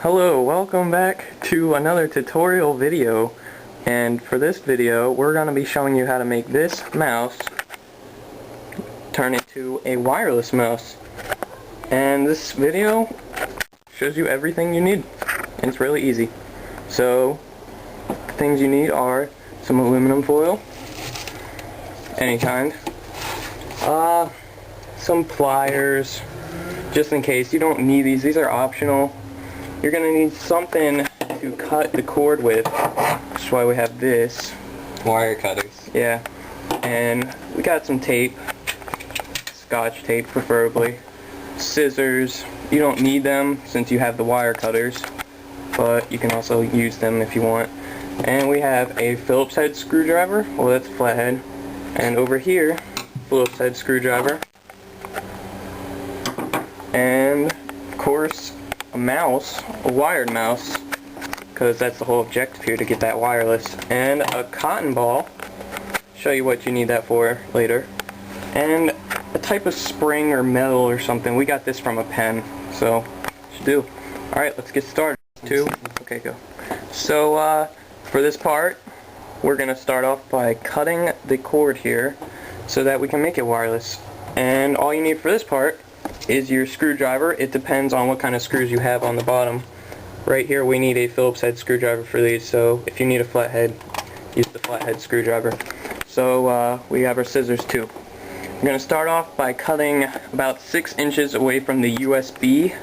Hello, welcome back to another tutorial video, and for this video we're going to be showing you how to make this mouse turn into a wireless mouse. And this video shows you everything you need, and it's really easy. So things you need are some aluminum foil, any kind, some pliers, just in case. You don't need these are optional. You're going to need something to cut the cord with, which is why we have this. Wire cutters. Yeah, and we got some tape, scotch tape preferably, scissors. You don't need them since you have the wire cutters, but you can also use them if you want. And we have a Phillips head screwdriver, well that's a flathead, and over here, Phillips head screwdriver, and of course a mouse, a wired mouse, because that's the whole objective here, to get that wireless, and a cotton ball, show you what you need that for later, and a type of spring or metal or something. We got this from a pen, so should do. Alright, let's get started. Okay, go. So for this part we're gonna start off by cutting the cord here so that we can make it wireless, and all you need for this part is your screwdriver. It depends on what kind of screws you have on the bottom. Right here we need a Phillips head screwdriver for these, so if you need a flathead, use the flathead screwdriver. So we have our scissors too. We're going to start off by cutting about 6 inches away from the USB.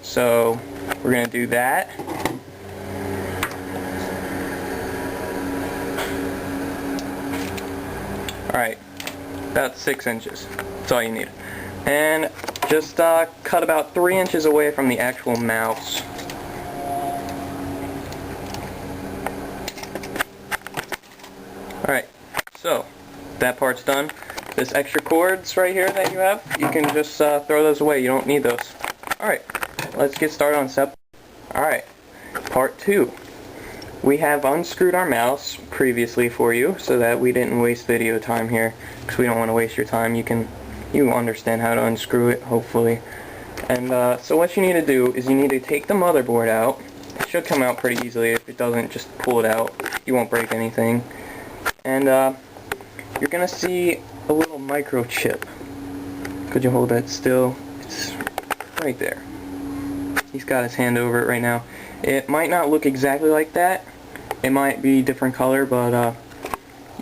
So we're going to do that. Alright, about 6 inches. That's all you need. And just cut about 3 inches away from the actual mouse. Alright, so that part's done. This extra cords right here that you have, you can just throw those away. You don't need those. Alright, let's get started on step. Alright, part 2. We have unscrewed our mouse previously for you so that we didn't waste video time here, because we don't want to waste your time. You understand how to unscrew it, hopefully. And so what you need to do is you need to take the motherboard out. It should come out pretty easily. If it doesn't, just pull it out. You won't break anything. And you're gonna see a little microchip. Could you hold that still? It's right there. He's got his hand over it right now. It might not look exactly like that. It might be different color, but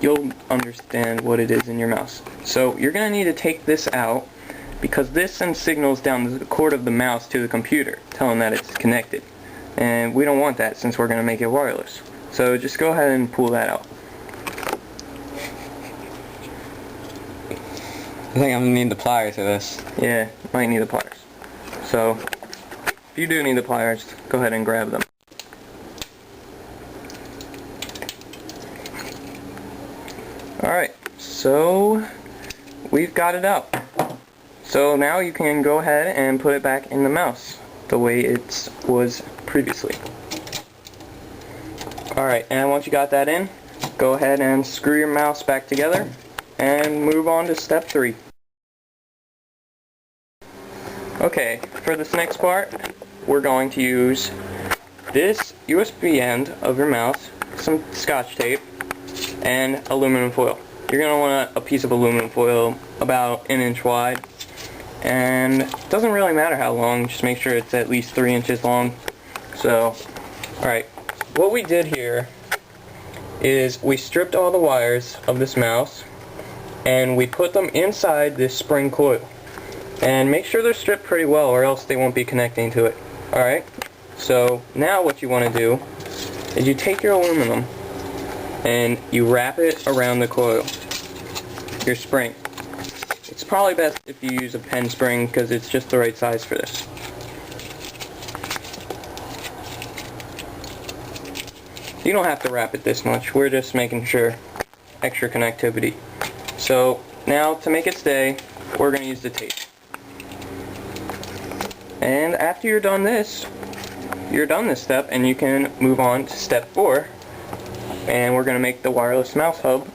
you'll understand what it is in your mouse. So you're going to need to take this out, because this sends signals down the cord of the mouse to the computer, telling that it's connected. And we don't want that since we're going to make it wireless. So just go ahead and pull that out. I think I'm going to need the pliers for this. Yeah, you might need the pliers. So if you do need the pliers, go ahead and grab them. Alright, so we've got it out. So now you can go ahead and put it back in the mouse the way it was previously. Alright, and once you got that in, go ahead and screw your mouse back together and move on to step 3. Okay, for this next part, we're going to use this USB end of your mouse, some scotch tape, and aluminum foil. You're going to want a piece of aluminum foil about 1 inch wide, and it doesn't really matter how long, just make sure it's at least 3 inches long. So, alright, what we did here is we stripped all the wires of this mouse and we put them inside this spring coil. And make sure they're stripped pretty well, or else they won't be connecting to it. Alright, so now what you want to do is you take your aluminum and you wrap it around the coil, your spring. It's probably best if you use a pen spring, because it's just the right size for this. You don't have to wrap it this much, we're just making sure extra connectivity. So now to make it stay, we're going to use the tape. And after you're done this step, and you can move on to step 4, and we're going to make the wireless mouse hub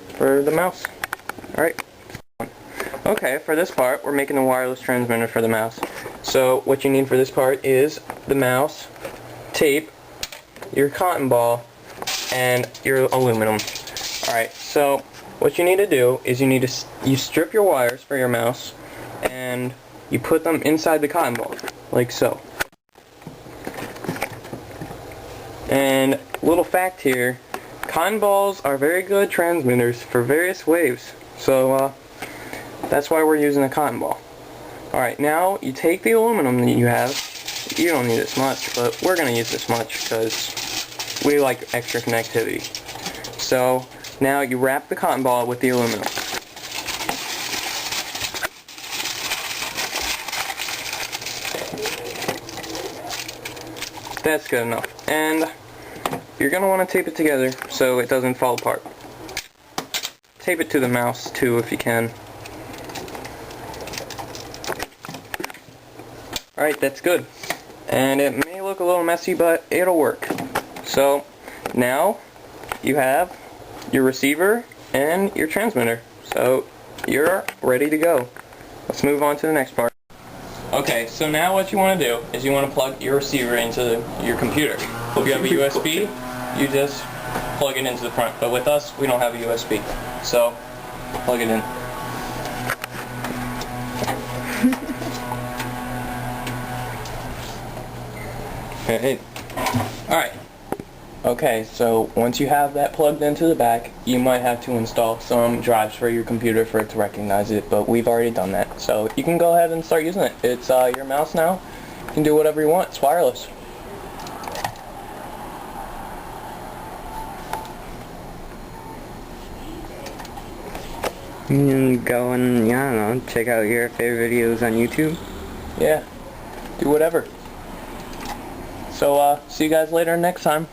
for the mouse. Alright. Okay, for this part, we're making the wireless transmitter for the mouse. So what you need for this part is the mouse, tape, your cotton ball, and your aluminum. Alright, so what you need to do is you strip your wires for your mouse and you put them inside the cotton ball, like so. And little fact here, cotton balls are very good transmitters for various waves, so that's why we're using a cotton ball. Alright, now you take the aluminum that you have. You don't need this much, but we're going to use this much because we like extra connectivity. So now you wrap the cotton ball with the aluminum. That's good enough. And you're going to want to tape it together so it doesn't fall apart. Tape it to the mouse too if you can. Alright, that's good. And it may look a little messy, but it'll work. So now you have your receiver and your transmitter. So you're ready to go. Let's move on to the next part. Okay, so now what you want to do is you want to plug your receiver into your computer. If you have a USB, you just plug it into the front. But with us, we don't have a USB. So plug it in. Alright. Okay, so once you have that plugged into the back, you might have to install some drives for your computer for it to recognize it, but we've already done that. So you can go ahead and start using it. It's your mouse now. You can do whatever you want. It's wireless. You can go and, I don't know, check out your favorite videos on YouTube. Yeah. Do whatever. So, see you guys later next time.